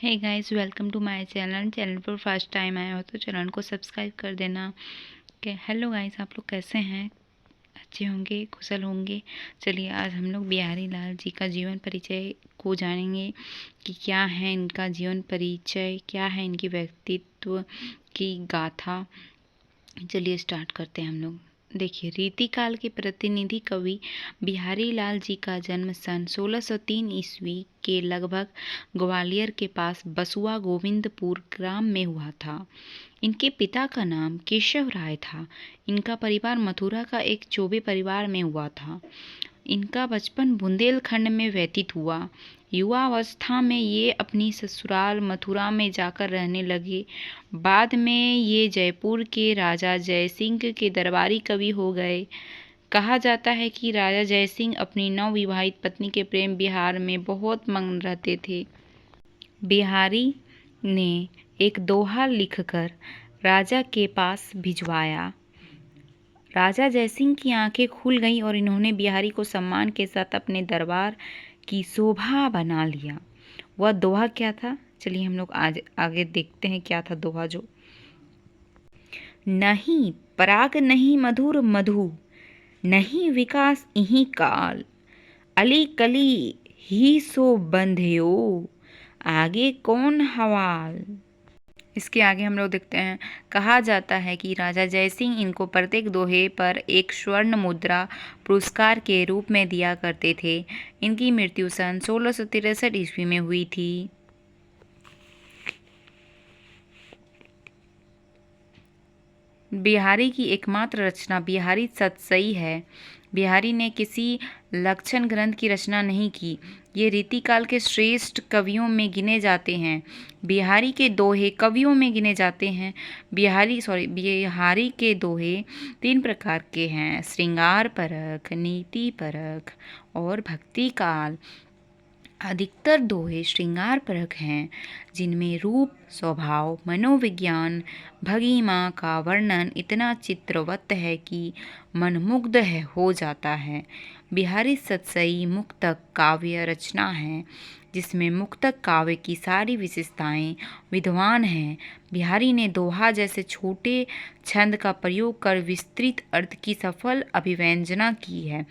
Hey guys, welcome to my channel पर first time आए हो तो चैनल को सब्सक्राइब कर देना। हेलो गाइस, आप लोग कैसे हैं? अच्छे होंगे, कुशल होंगे। चलिए आज हम लोग बिहारी लाल जी का जीवन परिचय को जानेंगे कि क्या है इनका जीवन परिचय, क्या है इनकी व्यक्तित्व की गाथा। चलिए स्टार्ट करते हैं हम लोग। देखिए, रीतिकाल के प्रतिनिधि कवि बिहारी लाल जी का जन्म सन 1603 ईस्वी के लगभग ग्वालियर के पास बसुआ गोविंदपुर ग्राम में हुआ था। इनके पिता का नाम केशव राय था। इनका परिवार मथुरा का एक चौबे परिवार में हुआ था। इनका बचपन बुंदेलखंड में व्यतीत हुआ। युवावस्था में ये अपनी ससुराल मथुरा में जाकर रहने लगे। बाद में ये जयपुर के राजा जयसिंह के दरबारी कवि हो गए। कहा जाता है कि राजा जयसिंह अपनी नवविवाहित पत्नी के प्रेम विहार में बहुत मग्न रहते थे। बिहारी ने एक दोहा लिखकर राजा के पास भिजवाया। राजा जयसिंह की आंखें खुल गईं और इन्होंने बिहारी को सम्मान के साथ अपने दरबार की शोभा बना लिया। वह दोहा क्या था? चलिए हम लोग आज आगे देखते हैं क्या था दोहा। जो नहीं पराग नहीं मधुर मधु, नहीं विकास इहीं काल, अली कली ही सो बंध्यो, आगे कौन हवाल। इसके आगे हम लोग देखते हैं। कहा जाता है कि राजा जयसिंह इनको प्रत्येक दोहे पर एक स्वर्ण मुद्रा पुरस्कार के रूप में दिया करते थे। इनकी मृत्यु सन 1663 ईस्वी में हुई थी। बिहारी की एकमात्र रचना बिहारी सतसई है। बिहारी ने किसी लक्षण ग्रंथ की रचना नहीं की। ये रीतिकाल के श्रेष्ठ कवियों में गिने जाते हैं। बिहारी के दोहे कवियों में गिने जाते हैं। बिहारी के दोहे 3 प्रकार के हैं: श्रृंगार परक, नीति परक और भक्ति काल। अधिकतर दोहे श्रृंगार परक हैं, जिनमें रूप, स्वभाव, मनोविज्ञान, भंगिमा का वर्णन इतना चित्रवत है कि मनमुग्ध हो जाता है। बिहारी सतसई मुक्तक काव्य रचना है, जिसमें मुक्तक काव्य की सारी विशेषताएं विद्वान हैं। बिहारी ने दोहा जैसे छोटे छंद का प्रयोग कर विस्तृत अर्थ की सफल अभिव्यंजना की है।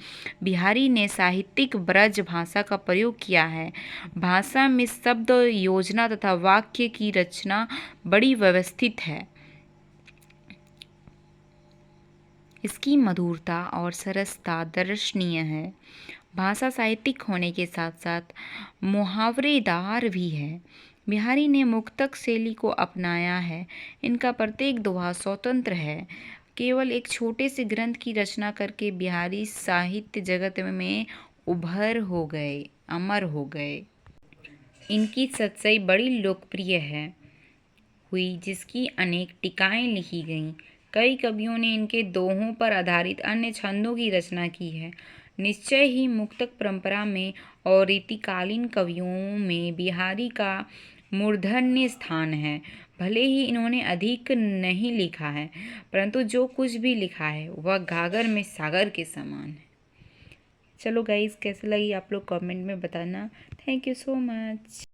बिहारी ने साहित्यिक ब्रज भाषा का प्रयोग किया है। भाषा में शब्द योजना तथा वाक्य की रचना बड़ी व्यवस्थित है। इसकी मधुरता और सरसता दर्शनीय है। भाषा साहित्यिक होने के साथ साथ मुहावरेदार भी है। बिहारी ने मुक्तक शैली को अपनाया है। इनका प्रत्येक दोहा स्वतंत्र है। केवल एक छोटे से ग्रंथ की रचना करके बिहारी साहित्य जगत में अमर हो गए। इनकी सतसई बड़ी लोकप्रिय हुई, जिसकी अनेक टीकाएं लिखी गईं। कई कवियों ने इनके दोहों पर आधारित अन्य छंदों की रचना की है। निश्चय ही मुक्तक परंपरा में और रीतिकालीन कवियों में बिहारी का मूर्धन्य स्थान है। भले ही इन्होंने अधिक नहीं लिखा है, परंतु जो कुछ भी लिखा है वह गागर में सागर के समान है। चलो गाइस, कैसे लगी आप लोग कमेंट में बताना। Thank you so much.